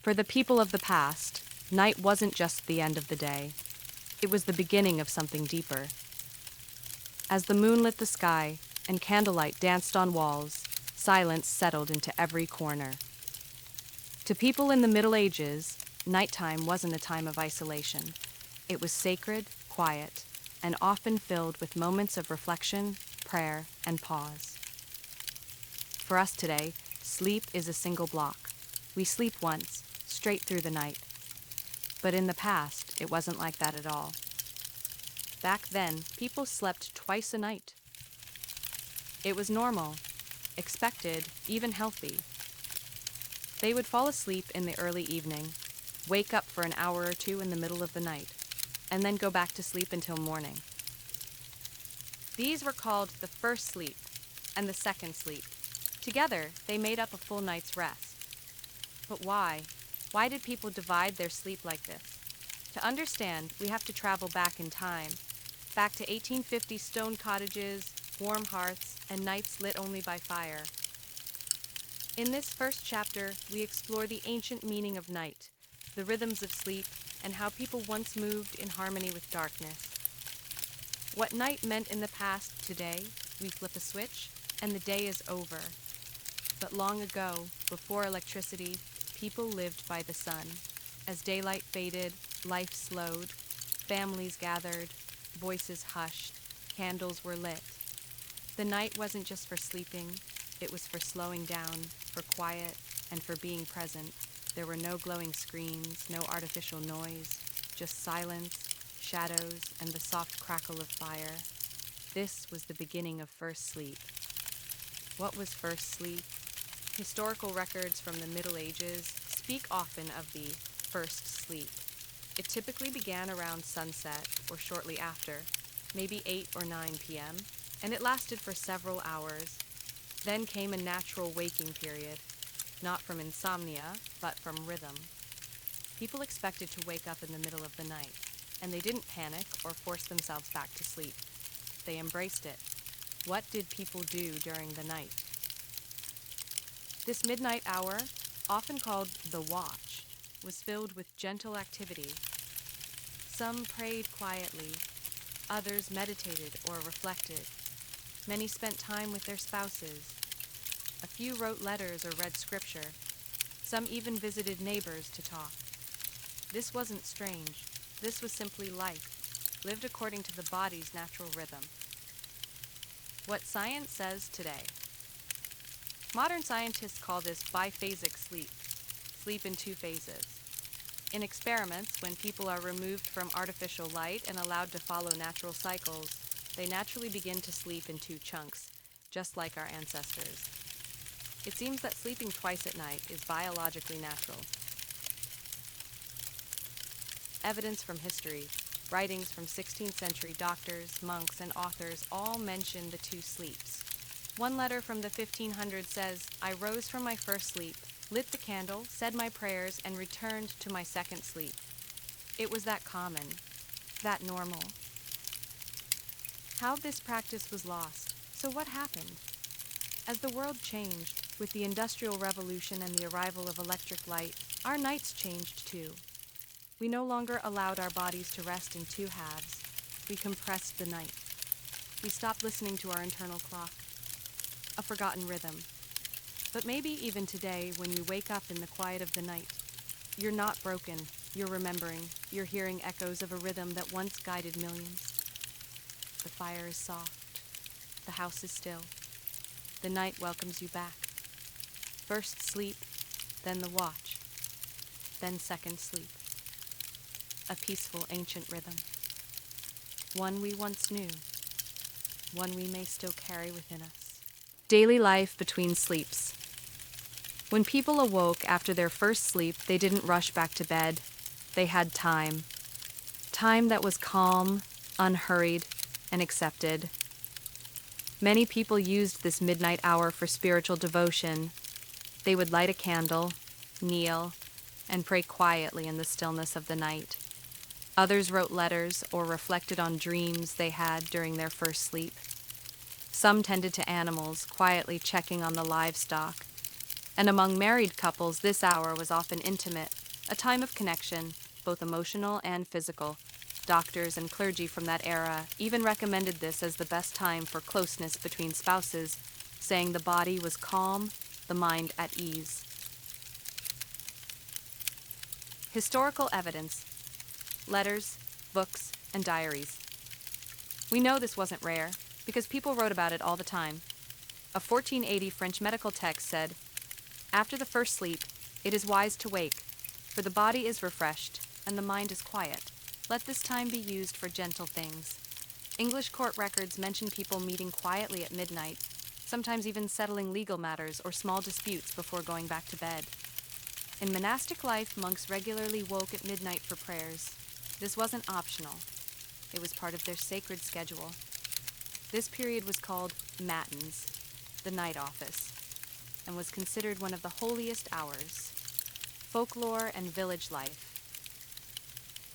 For the people of the past, night wasn't just the end of the day. It was the beginning of something deeper. As the moon lit the sky and candlelight danced on walls, silence settled into every corner. To people in the Middle Ages, nighttime wasn't a time of isolation. It was sacred, quiet, and often filled with moments of reflection, prayer, and pause. For us today, sleep is a single block. We sleep once, straight through the night. But in the past, it wasn't like that at all. Back then, people slept twice a night. It was normal, expected, even healthy. They would fall asleep in the early evening, wake up for an hour or two in the middle of the night, and then go back to sleep until morning. These were called the first sleep and the second sleep. Together, they made up a full night's rest. But why? Why did people divide their sleep like this? To understand, we have to travel back in time, back to 1850 stone cottages, warm hearths, and nights lit only by fire. In this first chapter, we explore the ancient meaning of night, the rhythms of sleep, and how people once moved in harmony with darkness. What night meant in the past, today, we flip a switch, and the day is over. But long ago, before electricity, people lived by the sun. As daylight faded, life slowed, families gathered, voices hushed, candles were lit. The night wasn't just for sleeping, it was for slowing down, for quiet, and for being present. There were no glowing screens, no artificial noise, just silence, shadows, and the soft crackle of fire. This was the beginning of first sleep. What was first sleep? Historical records from the Middle Ages speak often of the first sleep. It typically began around sunset or shortly after, maybe 8 or 9 p.m., and it lasted for several hours. Then came a natural waking period, not from insomnia, but from rhythm. People expected to wake up in the middle of the night, and they didn't panic or force themselves back to sleep. They embraced it. What did people do during the night? This midnight hour, often called the watch, was filled with gentle activity. Some prayed quietly, others meditated or reflected. Many spent time with their spouses. A few wrote letters or read scripture. Some even visited neighbors to talk. This wasn't strange. This was simply life, lived according to the body's natural rhythm. What science says today. Modern scientists call this biphasic sleep, sleep in 2 phases. In experiments, when people are removed from artificial light and allowed to follow natural cycles, they naturally begin to sleep in 2 chunks, just like our ancestors. It seems that sleeping twice at night is biologically natural. Evidence from history, writings from 16th century doctors, monks, and authors all mention the 2 sleeps. One letter from the 1500s says, "I rose from my first sleep, lit the candle, said my prayers, and returned to my second sleep." It was that common, that normal. How this practice was lost. So what happened? As the world changed, with the Industrial Revolution and the arrival of electric light, our nights changed too. We no longer allowed our bodies to rest in 2 halves. We compressed the night. We stopped listening to our internal clock, a forgotten rhythm. But maybe even today, when you wake up in the quiet of the night, you're not broken, you're remembering, you're hearing echoes of a rhythm that once guided millions. The fire is soft, the house is still, the night welcomes you back. First sleep, then the watch, then second sleep. A peaceful ancient rhythm, one we once knew, one we may still carry within us. Daily life between sleeps. When people awoke after their first sleep, they didn't rush back to bed. They had time. Time that was calm, unhurried, and accepted. Many people used this midnight hour for spiritual devotion. They would light a candle, kneel, and pray quietly in the stillness of the night. Others wrote letters or reflected on dreams they had during their first sleep. Some tended to animals, quietly checking on the livestock. And among married couples, this hour was often intimate, a time of connection, both emotional and physical. Doctors and clergy from that era even recommended this as the best time for closeness between spouses, saying the body was calm, the mind at ease. Historical evidence, letters, books, and diaries. We know this wasn't rare because people wrote about it all the time. A 1480 French medical text said, "After the first sleep, it is wise to wake, for the body is refreshed and the mind is quiet. Let this time be used for gentle things." English court records mention people meeting quietly at midnight, sometimes even settling legal matters or small disputes before going back to bed. In monastic life, monks regularly woke at midnight for prayers. This wasn't optional. It was part of their sacred schedule. This period was called matins, the night office, and was considered one of the holiest hours. Folklore and village life.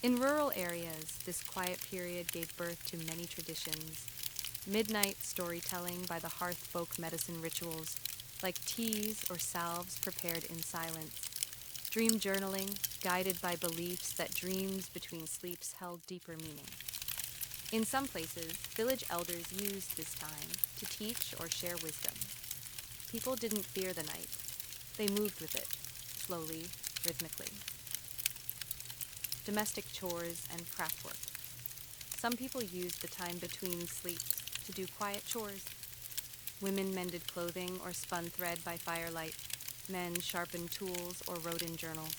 In rural areas, this quiet period gave birth to many traditions. Midnight storytelling by the hearth folk medicine rituals, like teas or salves prepared in silence. Dream journaling, guided by beliefs that dreams between sleeps held deeper meaning. In some places, village elders used this time to teach or share wisdom. People didn't fear the night. They moved with it, slowly, rhythmically. Domestic chores and craft work. Some people used the time between sleeps to do quiet chores. Women mended clothing or spun thread by firelight. Men sharpened tools or wrote in journals.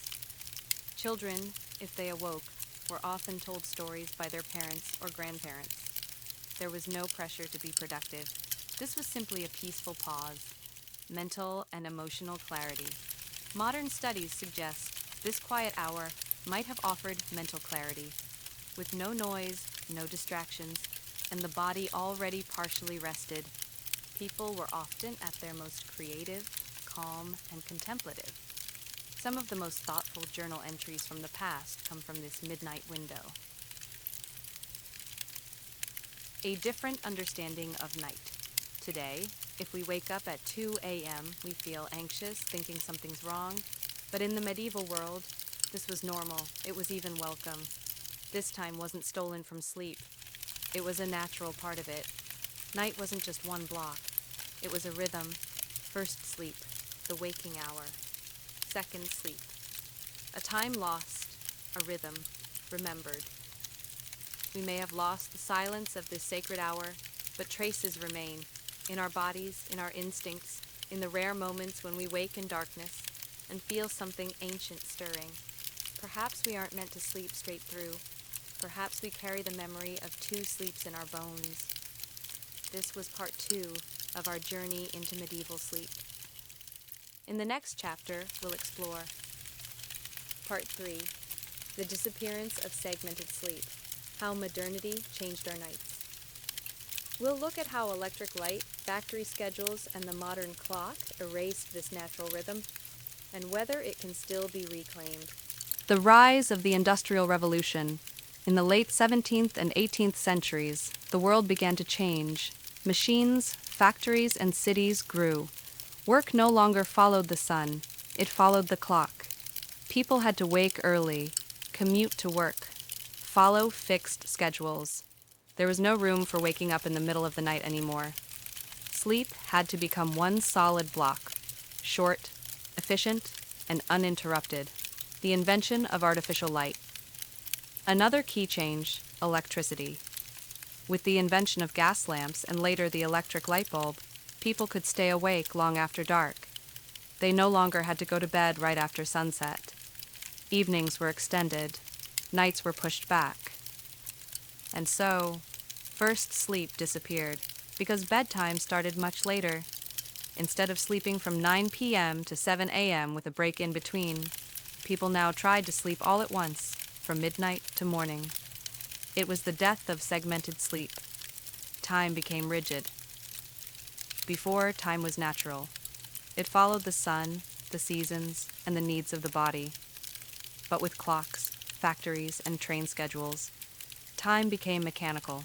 Children, if they awoke, were often told stories by their parents or grandparents. There was no pressure to be productive. This was simply a peaceful pause, mental and emotional clarity. Modern studies suggest this quiet hour might have offered mental clarity. With no noise, no distractions, and the body already partially rested, people were often at their most creative, calm, and contemplative. Some of the most thoughtful journal entries from the past come from this midnight window. A different understanding of night. Today, if we wake up at 2 a.m., we feel anxious, thinking something's wrong. But in the medieval world, this was normal. It was even welcome. This time wasn't stolen from sleep. It was a natural part of it. Night wasn't just one block. It was a rhythm. First sleep, the waking hour. Second sleep, a time lost, a rhythm remembered. We may have lost the silence of this sacred hour, but traces remain in our bodies, in our instincts, in the rare moments when we wake in darkness and feel something ancient stirring. Perhaps we aren't meant to sleep straight through. Perhaps we carry the memory of 2 sleeps in our bones. This was part 2 of our journey into medieval sleep. In the next chapter, we'll explore Part 3, the disappearance of segmented sleep, how modernity changed our nights. We'll look at how electric light, factory schedules, and the modern clock erased this natural rhythm, and whether it can still be reclaimed. The rise of the Industrial Revolution. In the late 17th and 18th centuries, the world began to change. Machines, factories, and cities grew. Work no longer followed the sun, it followed the clock. People had to wake early, commute to work, follow fixed schedules. There was no room for waking up in the middle of the night anymore. Sleep had to become one solid block, short, efficient, and uninterrupted. The invention of artificial light. Another key change, electricity. With the invention of gas lamps and later the electric light bulb, people could stay awake long after dark. They no longer had to go to bed right after sunset. Evenings were extended. Nights were pushed back. And so, first sleep disappeared because bedtime started much later. Instead of sleeping from 9 p.m. to 7 a.m. with a break in between, people now tried to sleep all at once, from midnight to morning. It was the death of segmented sleep. Time became rigid. Before, time was natural. It followed the sun, the seasons, and the needs of the body. But with clocks, factories, and train schedules, time became mechanical.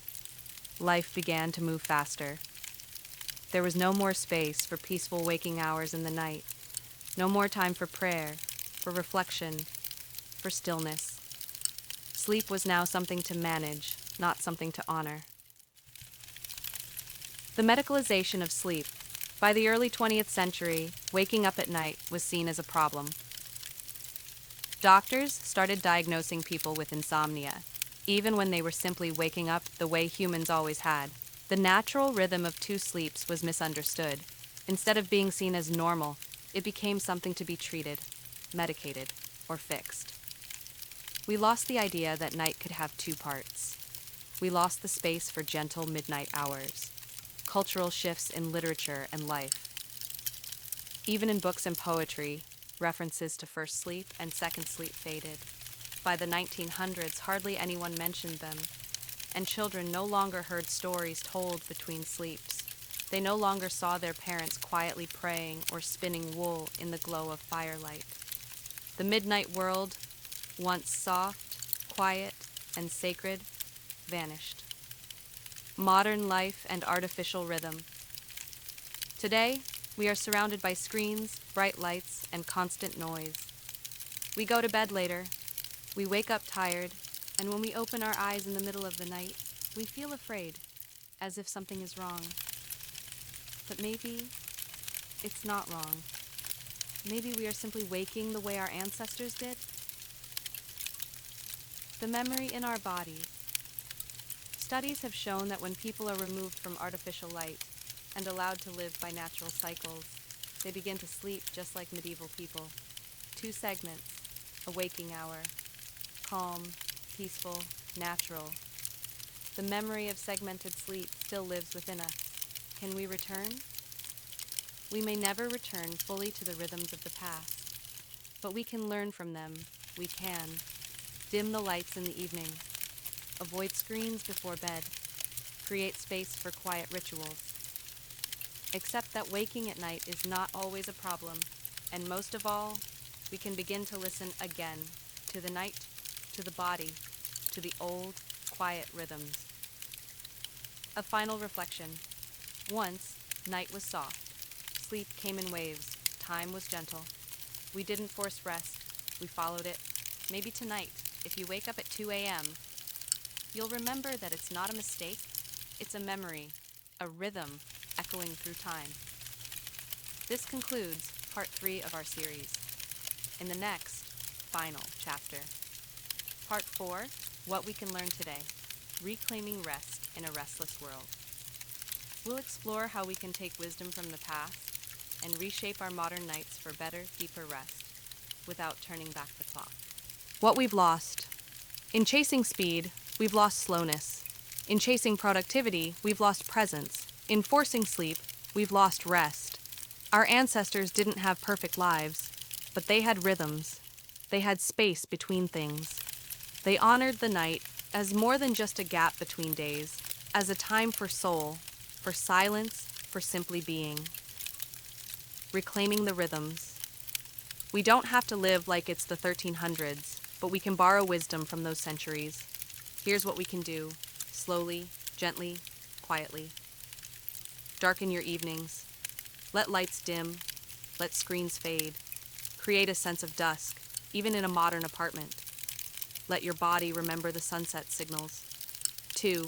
Life began to move faster. There was no more space for peaceful waking hours in the night. No more time for prayer, for reflection, for stillness. Sleep was now something to manage, not something to honor. The medicalization of sleep. By the early 20th century, waking up at night was seen as a problem. Doctors started diagnosing people with insomnia, even when they were simply waking up the way humans always had. The natural rhythm of two sleeps was misunderstood. Instead of being seen as normal, it became something to be treated, medicated, or fixed. We lost the idea that night could have two parts. We lost the space for gentle midnight hours, cultural shifts in literature and life. Even in books and poetry, references to first sleep and second sleep faded. By the 1900s, hardly anyone mentioned them, and children no longer heard stories told between sleeps. They no longer saw their parents quietly praying or spinning wool in the glow of firelight. The midnight world, once soft, quiet, and sacred, vanished. Modern life and artificial rhythm. Today, we are surrounded by screens, bright lights, and constant noise. We go to bed later, we wake up tired, and when we open our eyes in the middle of the night, we feel afraid, as if something is wrong. But maybe it's not wrong. Maybe we are simply waking the way our ancestors did. The memory in our bodies. Studies have shown that when people are removed from artificial light and allowed to live by natural cycles, they begin to sleep just like medieval people. 2 segments, a waking hour, calm, peaceful, natural. The memory of segmented sleep still lives within us. Can we return? We may never return fully to the rhythms of the past, but we can learn from them. We can. Dim the lights in the evening. Avoid screens before bed. Create space for quiet rituals. Accept that waking at night is not always a problem, and most of all, we can begin to listen again to the night, to the body, to the old, quiet rhythms. A final reflection. Once, night was soft. Sleep came in waves. Time was gentle. We didn't force rest. We followed it. Maybe tonight, if you wake up at 2 a.m., you'll remember that it's not a mistake. It's a memory, a rhythm echoing through time. This concludes part 3 of our series. In the next, final chapter, part 4, what we can learn today, reclaiming rest in a restless world. We'll explore how we can take wisdom from the past and reshape our modern nights for better, deeper rest without turning back the clock. What we've lost. In chasing speed, we've lost slowness. In chasing productivity, we've lost presence. In forcing sleep, we've lost rest. Our ancestors didn't have perfect lives, but they had rhythms. They had space between things. They honored the night as more than just a gap between days, as a time for soul, for silence, for simply being. Reclaiming the rhythms. We don't have to live like it's the 1300s, but we can borrow wisdom from those centuries. Here's what we can do, slowly, gently, quietly. Darken your evenings. Let lights dim. Let screens fade. Create a sense of dusk, even in a modern apartment. Let your body remember the sunset signals. 2.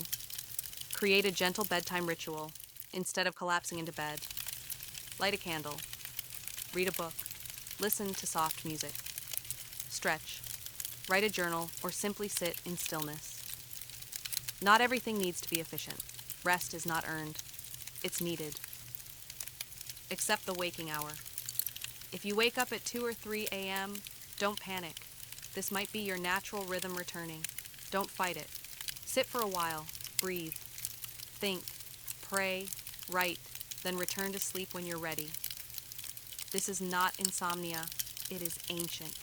Create a gentle bedtime ritual instead of collapsing into bed. Light a candle. Read a book. Listen to soft music. Stretch. Write a journal or simply sit in stillness. Not everything needs to be efficient. Rest is not earned. It's needed. Accept the waking hour. If you wake up at 2 or 3 a.m., don't panic. This might be your natural rhythm returning. Don't fight it. Sit for a while. Breathe. Think. Pray. Write. Then return to sleep when you're ready. This is not insomnia. It is ancient.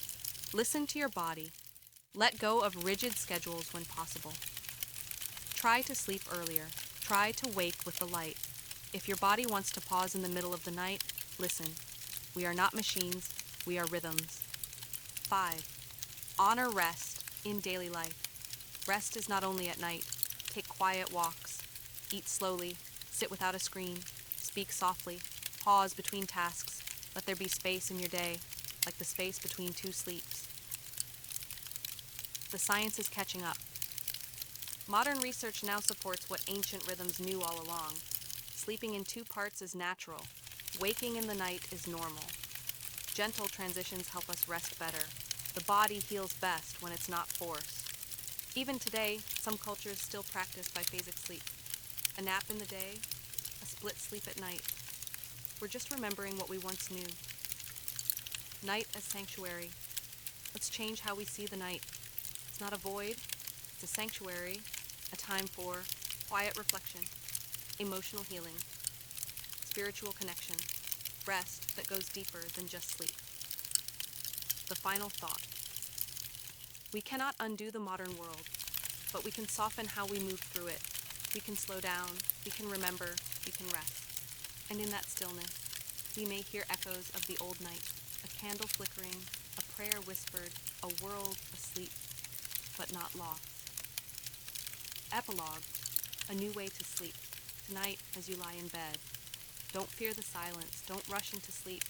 Listen to your body. Let go of rigid schedules when possible. Try to sleep earlier. Try to wake with the light. If your body wants to pause in the middle of the night, listen. We are not machines. We are rhythms. 5. Honor rest in daily life. Rest is not only at night. Take quiet walks. Eat slowly. Sit without a screen. Speak softly. Pause between tasks. Let there be space in your day, like the space between two sleeps. The science is catching up. Modern research now supports what ancient rhythms knew all along. Sleeping in two parts is natural. Waking in the night is normal. Gentle transitions help us rest better. The body heals best when it's not forced. Even today, some cultures still practice biphasic sleep. A nap in the day, a split sleep at night. We're just remembering what we once knew. Night as sanctuary. Let's change how we see the night. It's not a void, it's a sanctuary, a time for quiet reflection, emotional healing, spiritual connection, rest that goes deeper than just sleep. The final thought. We cannot undo the modern world, but we can soften how we move through it. We can slow down, we can remember, we can rest. And in that stillness, we may hear echoes of the old night, a candle flickering, a prayer whispered, a world asleep, but not lost. Epilogue, a new way to sleep. Tonight, as you lie in bed, don't fear the silence, don't rush into sleep.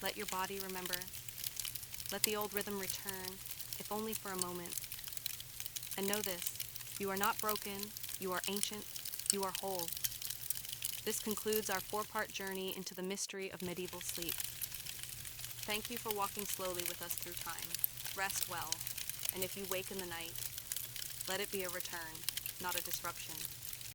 Let your body remember. Let the old rhythm return, if only for a moment. And know this, you are not broken, you are ancient, you are whole. This concludes our 4-part journey into the mystery of medieval sleep. Thank you for walking slowly with us through time. Rest well, and if you wake in the night, let it be a return, not a disruption.